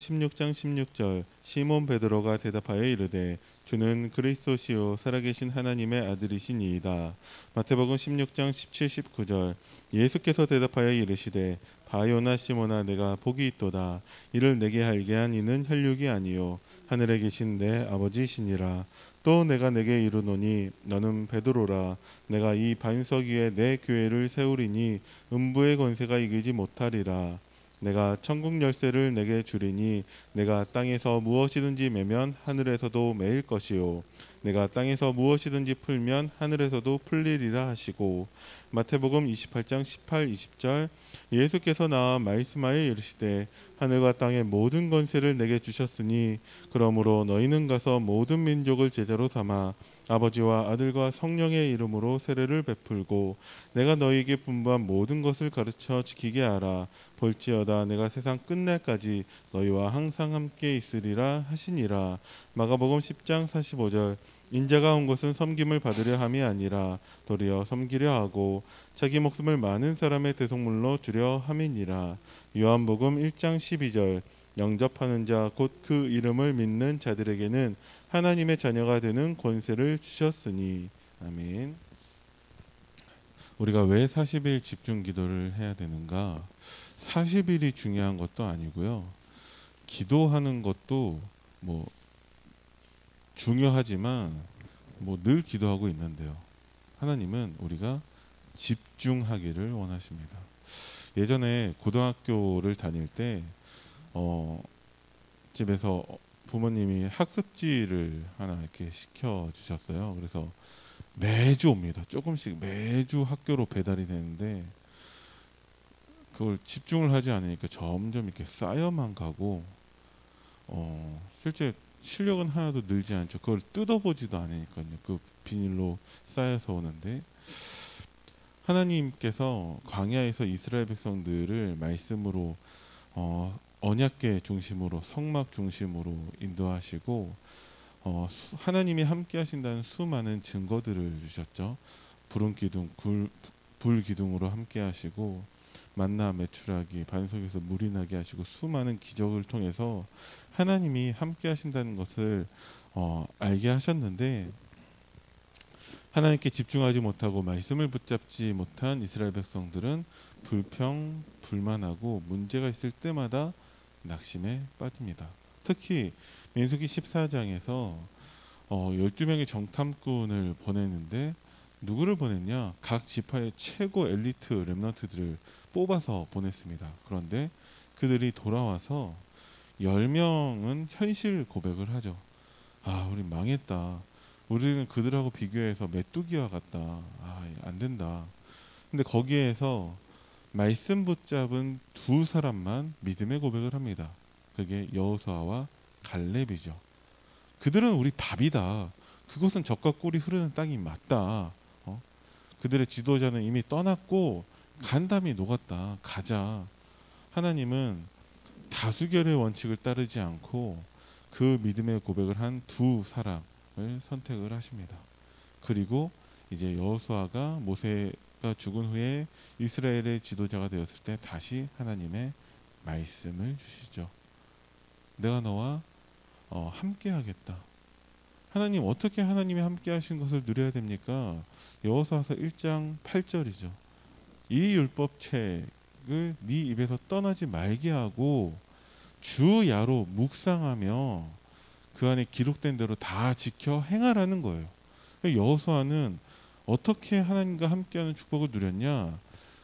16장 16절 시몬 베드로가 대답하여 이르되 주는 그리스도시요 살아계신 하나님의 아들이시니이다. 마태복음 16장 17, 19절 예수께서 대답하여 이르시되 바요나 시몬아 내가 복이 있도다. 이를 내게 알게 한 이는 혈육이 아니요 하늘에 계신 내 아버지시니라. 또 내가 내게 이르노니 너는 베드로라. 내가 이 반석 위에 내 교회를 세우리니 음부의 권세가 이기지 못하리라. 내가 천국 열쇠를 내게 주리니 내가 땅에서 무엇이든지 매면 하늘에서도 매일 것이요 내가 땅에서 무엇이든지 풀면 하늘에서도 풀리리라 하시고. 마태복음 28장 18, 20절 예수께서 나와 말씀하여 이르시되 하늘과 땅의 모든 권세를 내게 주셨으니 그러므로 너희는 가서 모든 민족을 제자로 삼아 아버지와 아들과 성령의 이름으로 세례를 베풀고 내가 너희에게 분부한 모든 것을 가르쳐 지키게 하라. 볼지어다 내가 세상 끝날까지 너희와 항상 함께 있으리라 하시니라. 마가복음 10장 45절 인자가 온 것은 섬김을 받으려 함이 아니라 도리어 섬기려 하고 자기 목숨을 많은 사람의 대속물로 주려 함이니라. 요한복음 1장 12절 영접하는 자 곧 그 이름을 믿는 자들에게는 하나님의 자녀가 되는 권세를 주셨으니. 아멘. 우리가 왜 40일 집중 기도를 해야 되는가? 40일이 중요한 것도 아니고요. 기도하는 것도 뭐 중요하지만 뭐 늘 기도하고 있는데요. 하나님은 우리가 집중하기를 원하십니다. 예전에 고등학교를 다닐 때 집에서 부모님이 학습지를 하나 이렇게 시켜 주셨어요. 그래서 매주 옵니다. 조금씩 매주 학교로 배달이 되는데 그걸 집중을 하지 않으니까 점점 이렇게 쌓여만 가고 실제 실력은 하나도 늘지 않죠. 그걸 뜯어보지도 않으니까요. 그 비닐로 쌓여서 오는데 하나님께서 광야에서 이스라엘 백성들을 말씀으로 언약궤 중심으로 성막 중심으로 인도하시고 하나님이 함께 하신다는 수많은 증거들을 주셨죠. 불은 기둥, 불 기둥으로 함께 하시고 만나 메추라기 반석에서 물이 나게 하시고 수많은 기적을 통해서 하나님이 함께 하신다는 것을 알게 하셨는데 하나님께 집중하지 못하고 말씀을 붙잡지 못한 이스라엘 백성들은 불만하고 문제가 있을 때마다 낙심에 빠집니다. 특히 민수기 14장에서 12명의 정탐꾼을 보냈는데 누구를 보냈냐? 각 지파의 최고 엘리트 렘넌트들을 뽑아서 보냈습니다. 그런데 그들이 돌아와서 10명은 현실 고백을 하죠. 아, 우리 망했다. 우리는 그들하고 비교해서 메뚜기와 같다. 아, 안 된다. 근데 거기에서 말씀 붙잡은 두 사람만 믿음의 고백을 합니다. 그게 여호수아와 갈렙이죠. 그들은 우리 밥이다. 그것은 젖과 꿀이 흐르는 땅이 맞다. 그들의 지도자는 이미 떠났고 간담이 녹았다. 가자. 하나님은 다수결의 원칙을 따르지 않고 그 믿음의 고백을 한 두 사람을 선택을 하십니다. 그리고 이제 여호수아가 모세가 죽은 후에 이스라엘의 지도자가 되었을 때 다시 하나님의 말씀을 주시죠. 내가 너와 함께 하겠다. 하나님, 어떻게 하나님이 함께 하신 것을 누려야 됩니까? 여호수아서 1장 8절이죠. 이 율법책을 네 입에서 떠나지 말게 하고 주야로 묵상하며 그 안에 기록된 대로 다 지켜 행하라는 거예요. 여호수아는 어떻게 하나님과 함께하는 축복을 누렸냐?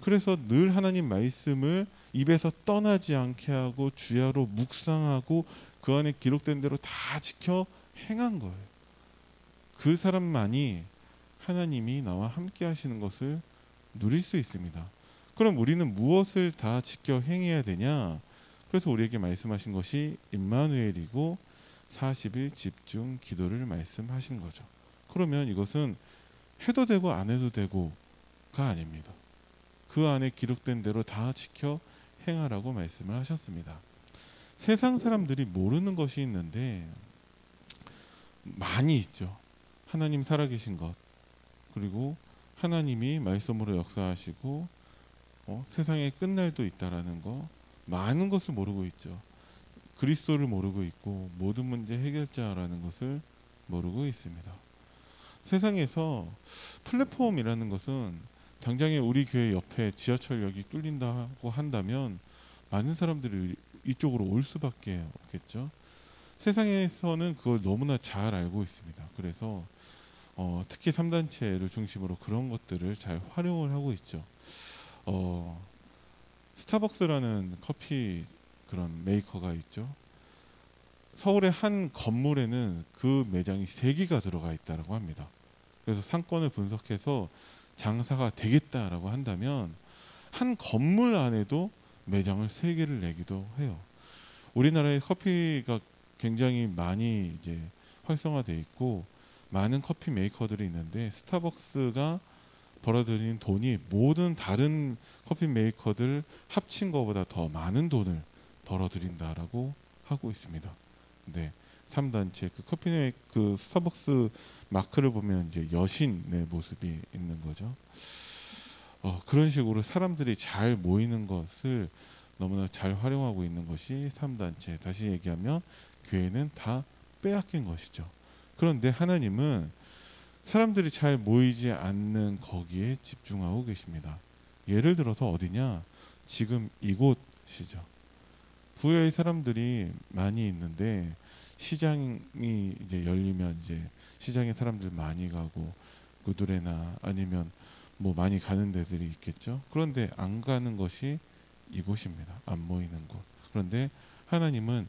그래서 늘 하나님 말씀을 입에서 떠나지 않게 하고 주야로 묵상하고 그 안에 기록된 대로 다 지켜 행한 거예요. 그 사람만이 하나님이 나와 함께 하시는 것을 누릴 수 있습니다. 그럼 우리는 무엇을 다 지켜 행해야 되냐? 그래서 우리에게 말씀하신 것이 임마누엘이고 40일 집중 기도를 말씀하신 거죠. 그러면 이것은 해도 되고 안 해도 되고가 아닙니다. 그 안에 기록된 대로 다 지켜 행하라고 말씀을 하셨습니다. 세상 사람들이 모르는 것이 있는데 많이 있죠. 하나님 살아계신 것, 그리고 하나님이 말씀으로 역사하시고 세상에 끝날도 있다라는 거, 많은 것을 모르고 있죠. 그리스도를 모르고 있고 모든 문제 해결자라는 것을 모르고 있습니다. 세상에서 플랫폼이라는 것은 당장에 우리 교회 옆에 지하철역이 뚫린다고 한다면 많은 사람들이 이쪽으로 올 수밖에 없겠죠. 세상에서는 그걸 너무나 잘 알고 있습니다. 그래서 특히 3단체를 중심으로 그런 것들을 잘 활용을 하고 있죠. 스타벅스라는 커피 그런 메이커가 있죠. 서울의 한 건물에는 그 매장이 3개가 들어가 있다고 합니다. 그래서 상권을 분석해서 장사가 되겠다라고 한다면 한 건물 안에도 매장을 3개를 내기도 해요. 우리나라에 커피가 굉장히 많이 이제 활성화되어 있고 많은 커피 메이커들이 있는데 스타벅스가 벌어들이는 돈이 모든 다른 커피 메이커들 합친 것보다 더 많은 돈을 벌어들인다라고 하고 있습니다. 네, 3단체 그 그 스타벅스 마크를 보면 이제 여신의 모습이 있는 거죠. 그런 식으로 사람들이 잘 모이는 것을 너무나 잘 활용하고 있는 것이 3단체. 다시 얘기하면 교회는 다 빼앗긴 것이죠. 그런데 하나님은 사람들이 잘 모이지 않는 거기에 집중하고 계십니다. 예를 들어서 어디냐? 지금 이곳이죠. 부여의 사람들이 많이 있는데 시장이 이제 열리면 이제 시장에 사람들 많이 가고 구두레나 아니면 뭐 많이 가는 데들이 있겠죠. 그런데 안 가는 것이 이곳입니다. 안 모이는 곳. 그런데 하나님은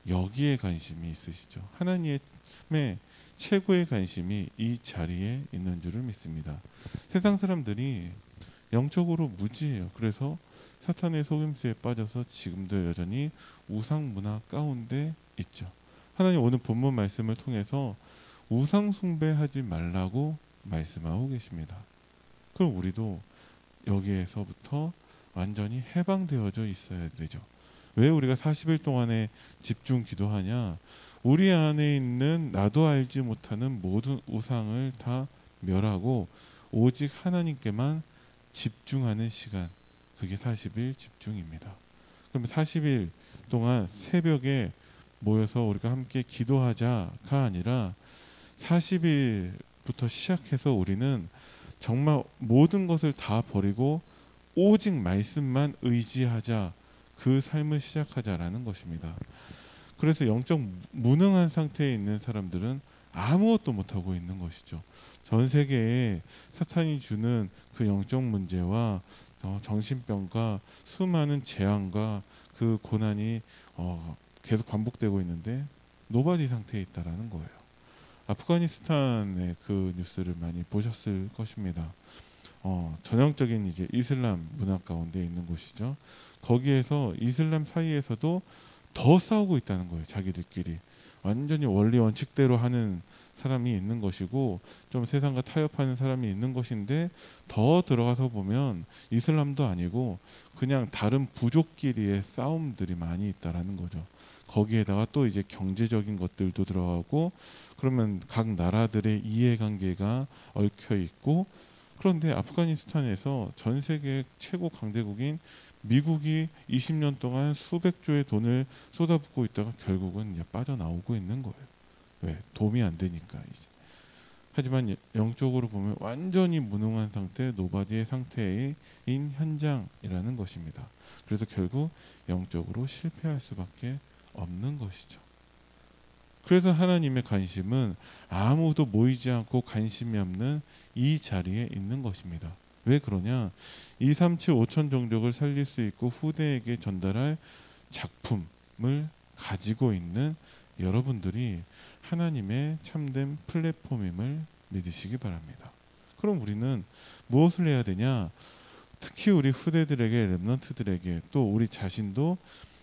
여기에 관심이 있으시죠. 하나님의 최고의 관심이 이 자리에 있는 줄을 믿습니다. 세상 사람들이 영적으로 무지해요. 그래서 사탄의 속임수에 빠져서 지금도 여전히 우상 문화 가운데 있죠. 하나님 오늘 본문 말씀을 통해서 우상 숭배하지 말라고 말씀하고 계십니다. 그럼 우리도 여기에서부터 완전히 해방되어져 있어야 되죠. 왜 우리가 40일 동안에 집중 기도하냐? 우리 안에 있는 나도 알지 못하는 모든 우상을 다 멸하고 오직 하나님께만 집중하는 시간, 그게 40일 집중입니다. 그러면 40일 동안 새벽에 모여서 우리가 함께 기도하자가 아니라 40일부터 시작해서 우리는 정말 모든 것을 다 버리고 오직 말씀만 의지하자, 그 삶을 시작하자라는 것입니다. 그래서 영적 무능한 상태에 있는 사람들은 아무것도 못하고 있는 것이죠. 전 세계에 사탄이 주는 그 영적 문제와 정신병과 수많은 재앙과 그 고난이 계속 반복되고 있는데 노바디 상태에 있다라는 거예요. 아프가니스탄의 그 뉴스를 많이 보셨을 것입니다. 전형적인 이제 이슬람 문화 가운데 있는 곳이죠. 거기에서 이슬람 사이에서도 더 싸우고 있다는 거예요. 자기들끼리 완전히 원리 원칙대로 하는 사람이 있는 것이고 좀 세상과 타협하는 사람이 있는 것인데 더 들어가서 보면 이슬람도 아니고 그냥 다른 부족끼리의 싸움들이 많이 있다라는 거죠. 거기에다가 또 이제 경제적인 것들도 들어가고 그러면 각 나라들의 이해관계가 얽혀 있고 그런데 아프가니스탄에서 전 세계 최고 강대국인 미국이 20년 동안 수백조의 돈을 쏟아붓고 있다가 결국은 이제 빠져나오고 있는 거예요. 왜? 도움이 안 되니까 이제. 하지만 영적으로 보면 완전히 무능한 상태, 노바디의 상태인 현장이라는 것입니다. 그래서 결국 영적으로 실패할 수밖에 없는 것이죠. 그래서 하나님의 관심은 아무도 모이지 않고 관심이 없는 이 자리에 있는 것입니다. 왜 그러냐? 237 5천 종족을 살릴 수 있고 후대에게 전달할 작품을 가지고 있는 여러분들이 하나님의 참된 플랫폼임을 믿으시기 바랍니다. 그럼 우리는 무엇을 해야 되냐? 특히 우리 후대들에게, 렘넌트들에게, 또 우리 자신도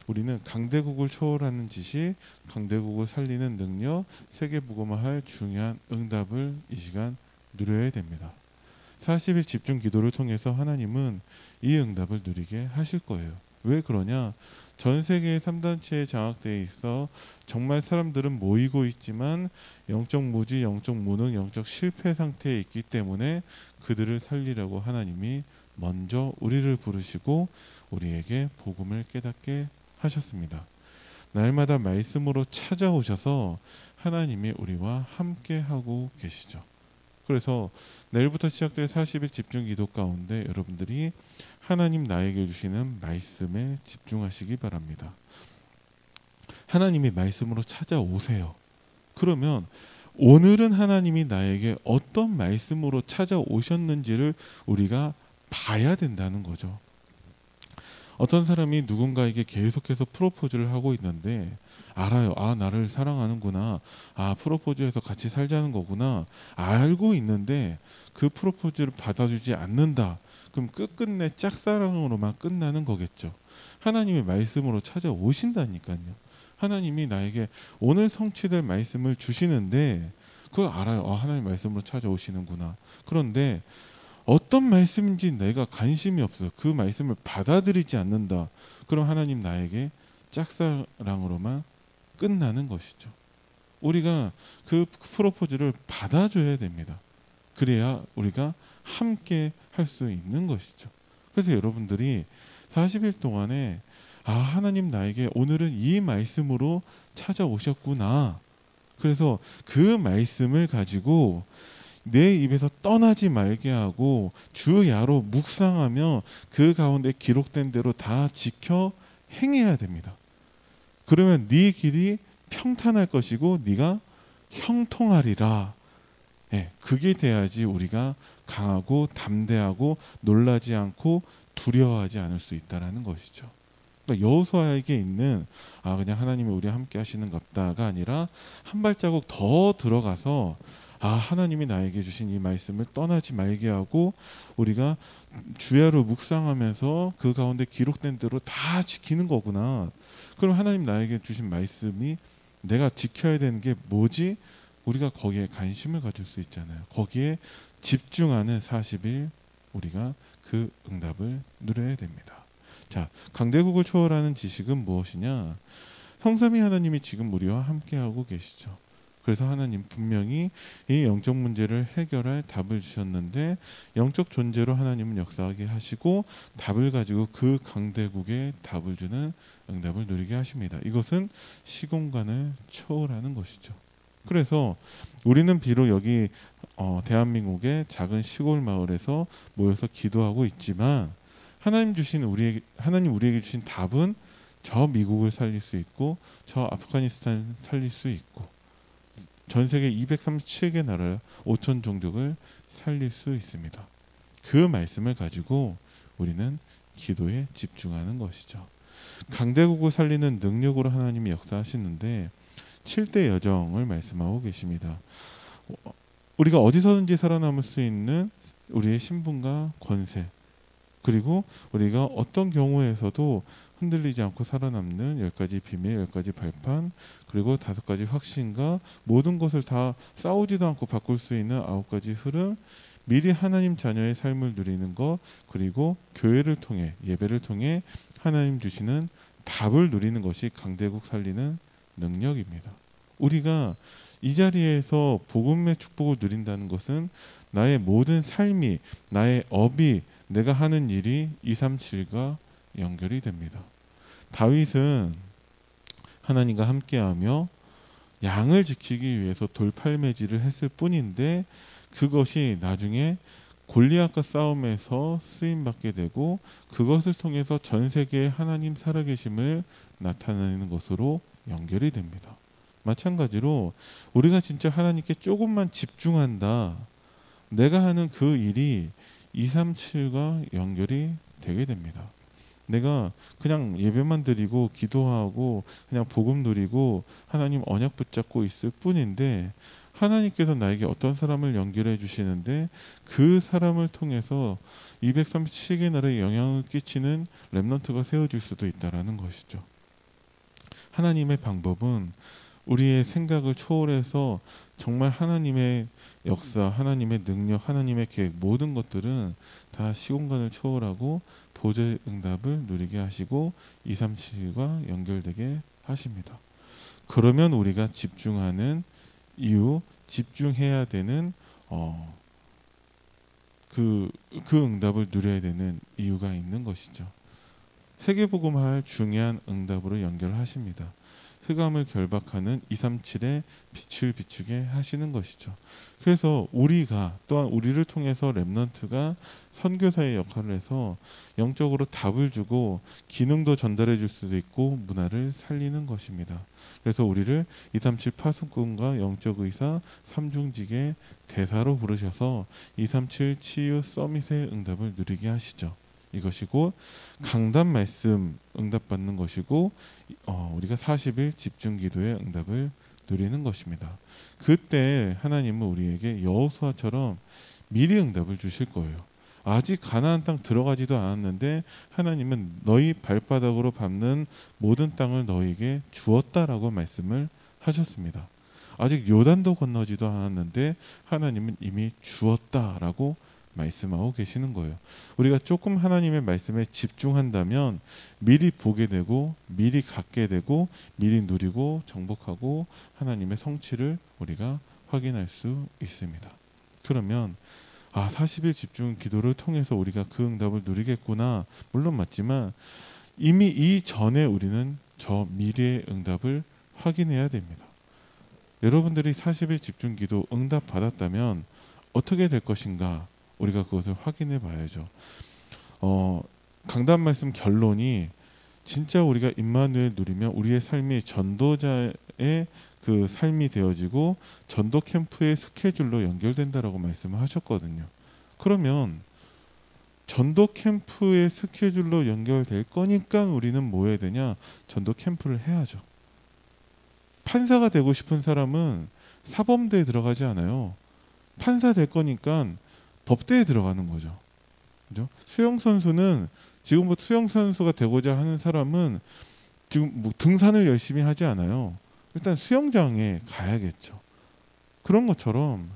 우리는 강대국을 초월하는 지식, 강대국을 살리는 능력, 세계복음화할 중요한 응답을 이 시간 누려야 됩니다. 40일 집중 기도를 통해서 하나님은 이 응답을 누리게 하실 거예요. 왜 그러냐? 전 세계의 3단체에 장악되어 있어 정말 사람들은 모이고 있지만 영적 무지, 영적 무능, 영적 실패 상태에 있기 때문에 그들을 살리려고 하나님이 먼저 우리를 부르시고 우리에게 복음을 깨닫게 하셨습니다. 날마다 말씀으로 찾아오셔서 하나님이 우리와 함께 하고 계시죠. 그래서 내일부터 시작될 40일 집중 기도 가운데 여러분들이 하나님 나에게 주시는 말씀에 집중하시기 바랍니다. 하나님이 말씀으로 찾아오세요. 그러면 오늘은 하나님이 나에게 어떤 말씀으로 찾아오셨는지를 우리가 봐야 된다는 거죠. 어떤 사람이 누군가에게 계속해서 프로포즈를 하고 있는데 알아요. 아, 나를 사랑하는구나. 아, 프로포즈해서 같이 살자는 거구나. 알고 있는데 그 프로포즈를 받아주지 않는다. 그럼 끝끝내 짝사랑으로만 끝나는 거겠죠. 하나님의 말씀으로 찾아오신다니까요. 하나님이 나에게 오늘 성취될 말씀을 주시는데 그걸 알아요. 아, 하나님 말씀으로 찾아오시는구나. 그런데 어떤 말씀인지 내가 관심이 없어요. 그 말씀을 받아들이지 않는다. 그럼 하나님 나에게 짝사랑으로만 끝나는 것이죠. 우리가 그 프로포즈를 받아줘야 됩니다. 그래야 우리가 함께 할 수 있는 것이죠. 그래서 여러분들이 40일 동안에 아, 하나님 나에게 오늘은 이 말씀으로 찾아오셨구나. 그래서 그 말씀을 가지고 내 입에서 떠나지 말게 하고 주야로 묵상하며 그 가운데 기록된 대로 다 지켜 행해야 됩니다. 그러면 네 길이 평탄할 것이고 네가 형통하리라. 그게 돼야지 우리가 강하고 담대하고 놀라지 않고 두려워하지 않을 수 있다라는 것이죠. 그러니까 여호수아에게 있는 아, 그냥 하나님이 우리와 함께 하시는갑다가 아니라 한 발자국 더 들어가서 아, 하나님이 나에게 주신 이 말씀을 떠나지 말게 하고 우리가 주야로 묵상하면서 그 가운데 기록된 대로 다 지키는 거구나. 그럼 하나님 나에게 주신 말씀이 내가 지켜야 되는 게 뭐지? 우리가 거기에 관심을 가질 수 있잖아요. 거기에 집중하는 40일 우리가 그 응답을 누려야 됩니다. 자, 강대국을 초월하는 지식은 무엇이냐? 성삼위 하나님이 지금 우리와 함께하고 계시죠. 그래서 하나님 분명히 이 영적 문제를 해결할 답을 주셨는데 영적 존재로 하나님은 역사하게 하시고 답을 가지고 그 강대국에 답을 주는 응답을 누리게 하십니다. 이것은 시공간을 초월하는 것이죠. 그래서 우리는 비록 여기 대한민국의 작은 시골 마을에서 모여서 기도하고 있지만 하나님 우리에게 주신 답은 저 미국을 살릴 수 있고 저 아프가니스탄 살릴 수 있고 전 세계 237개 나라 5천 종족을 살릴 수 있습니다. 그 말씀을 가지고 우리는 기도에 집중하는 것이죠. 강대국을 살리는 능력으로 하나님이 역사하시는데 7대 여정을 말씀하고 계십니다. 우리가 어디서든지 살아남을 수 있는 우리의 신분과 권세, 그리고 우리가 어떤 경우에서도 흔들리지 않고 살아남는 10가지 비밀, 10가지 발판, 그리고 5가지 확신과 모든 것을 다 싸우지도 않고 바꿀 수 있는 9가지 흐름, 미리 하나님 자녀의 삶을 누리는 것, 그리고 교회를 통해, 예배를 통해 하나님 주시는 답을 누리는 것이 강대국 살리는 능력입니다. 우리가 이 자리에서 복음의 축복을 누린다는 것은 나의 모든 삶이, 나의 업이, 내가 하는 일이 237과 연결이 됩니다. 다윗은 하나님과 함께하며 양을 지키기 위해서 돌팔매질을 했을 뿐인데 그것이 나중에 골리앗과 싸움에서 쓰임받게 되고 그것을 통해서 전 세계에 하나님 살아계심을 나타내는 것으로 연결이 됩니다. 마찬가지로 우리가 진짜 하나님께 조금만 집중한다. 내가 하는 그 일이 237과 연결이 되게 됩니다. 내가 그냥 예배만 드리고 기도하고 그냥 복음 누리고 하나님 언약 붙잡고 있을 뿐인데 하나님께서 나에게 어떤 사람을 연결해 주시는데 그 사람을 통해서 237개 나라에 영향을 끼치는 렘넌트가 세워질 수도 있다라는 것이죠. 하나님의 방법은 우리의 생각을 초월해서 정말 하나님의 역사, 하나님의 능력, 하나님의 계획 모든 것들은 다 시공간을 초월하고 보좌의 응답을 누리게 하시고 237과 연결되게 하십니다. 그러면 우리가 집중하는 이유, 집중해야 되는 그 응답을 누려야 되는 이유가 있는 것이죠. 세계복음화할 중요한 응답으로 연결하십니다. 흑암을 결박하는 237의 빛을 비추게 하시는 것이죠. 그래서 우리가 또한 우리를 통해서 렘넌트가 선교사의 역할을 해서 영적으로 답을 주고 기능도 전달해 줄 수도 있고 문화를 살리는 것입니다. 그래서 우리를 237 파수꾼과 영적 의사 삼중직의 대사로 부르셔서 237 치유 서밋의 응답을 누리게 하시죠. 이것이 곧 강단 말씀 응답받는 것이고 우리가 40일 집중 기도의 응답을 누리는 것입니다. 그때 하나님은 우리에게 여호수아처럼 미리 응답을 주실 거예요. 아직 가나안 땅 들어가지도 않았는데 하나님은 너희 발바닥으로 밟는 모든 땅을 너희에게 주었다라고 말씀을 하셨습니다. 아직 요단도 건너지도 않았는데 하나님은 이미 주었다라고 말씀하고 계시는 거예요. 우리가 조금 하나님의 말씀에 집중한다면 미리 보게 되고 미리 갖게 되고 미리 누리고 정복하고 하나님의 성취를 우리가 확인할 수 있습니다. 그러면 40일 집중 기도를 통해서 우리가 그 응답을 누리겠구나. 물론 맞지만 이미 이전에 우리는 저 미래의 응답을 확인해야 됩니다. 여러분들이 40일 집중 기도 응답 받았다면 어떻게 될 것인가? 우리가 그것을 확인해 봐야죠. 강단 말씀 결론이 진짜 우리가 임마누엘 누리면 우리의 삶이 전도자의 그 삶이 되어지고 전도 캠프의 스케줄로 연결된다라고 말씀을 하셨거든요. 그러면 전도 캠프의 스케줄로 연결될 거니까 우리는 뭐 해야 되냐? 전도 캠프를 해야죠. 판사가 되고 싶은 사람은 사범대에 들어가지 않아요. 판사 될 거니까 법대에 들어가는 거죠. 그죠? 수영 선수는 지금부터 수영 선수가 되고자 하는 사람은 지금 뭐 등산을 열심히 하지 않아요. 일단 수영장에 가야겠죠. 그런 것처럼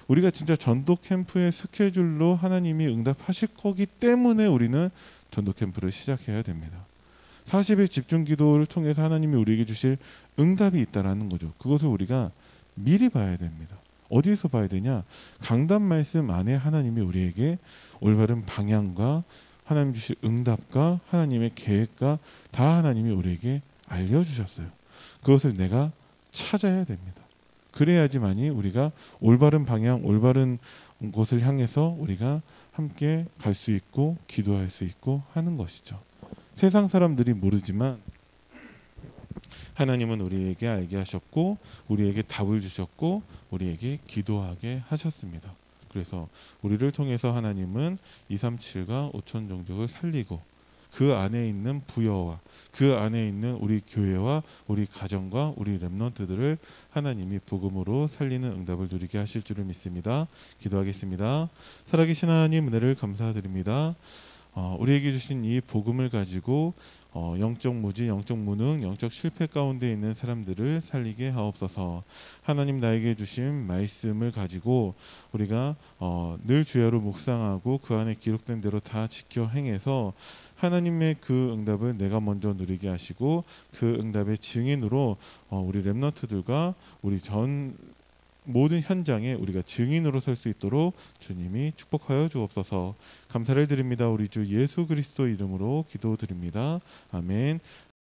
우리가 진짜 전도 캠프의 스케줄로 하나님이 응답하실 거기 때문에 우리는 전도 캠프를 시작해야 됩니다. 40일 집중 기도를 통해서 하나님이 우리에게 주실 응답이 있다라는 거죠. 그것을 우리가 미리 봐야 됩니다. 어디서 봐야 되냐? 강단 말씀 안에 하나님이 우리에게 올바른 방향과 하나님 주실 응답과 하나님의 계획과 다 하나님이 우리에게 알려주셨어요. 그것을 내가 찾아야 됩니다. 그래야지만이 우리가 올바른 방향, 올바른 곳을 향해서 우리가 함께 갈 수 있고 기도할 수 있고 하는 것이죠. 세상 사람들이 모르지만 하나님은 우리에게 알게 하셨고 우리에게 답을 주셨고 우리에게 기도하게 하셨습니다. 그래서 우리를 통해서 하나님은 237과 5천 종족을 살리고 그 안에 있는 부여와 그 안에 있는 우리 교회와 우리 가정과 우리 렘넌트들을 하나님이 복음으로 살리는 응답을 누리게 하실 줄을 믿습니다. 기도하겠습니다. 살아계신 하나님 은혜를 감사드립니다. 우리에게 주신 이 복음을 가지고 영적 무지, 영적 무능, 영적 실패 가운데 있는 사람들을 살리게 하옵소서. 하나님 나에게 주신 말씀을 가지고 우리가 늘 주야로 묵상하고 그 안에 기록된 대로 다 지켜 행해서 하나님의 그 응답을 내가 먼저 누리게 하시고 그 응답의 증인으로 우리 렘넌트들과 우리 전 모든 현장에 우리가 증인으로 설 수 있도록 주님이 축복하여 주옵소서. 감사를 드립니다. 우리 주 예수 그리스도 이름으로 기도드립니다. 아멘.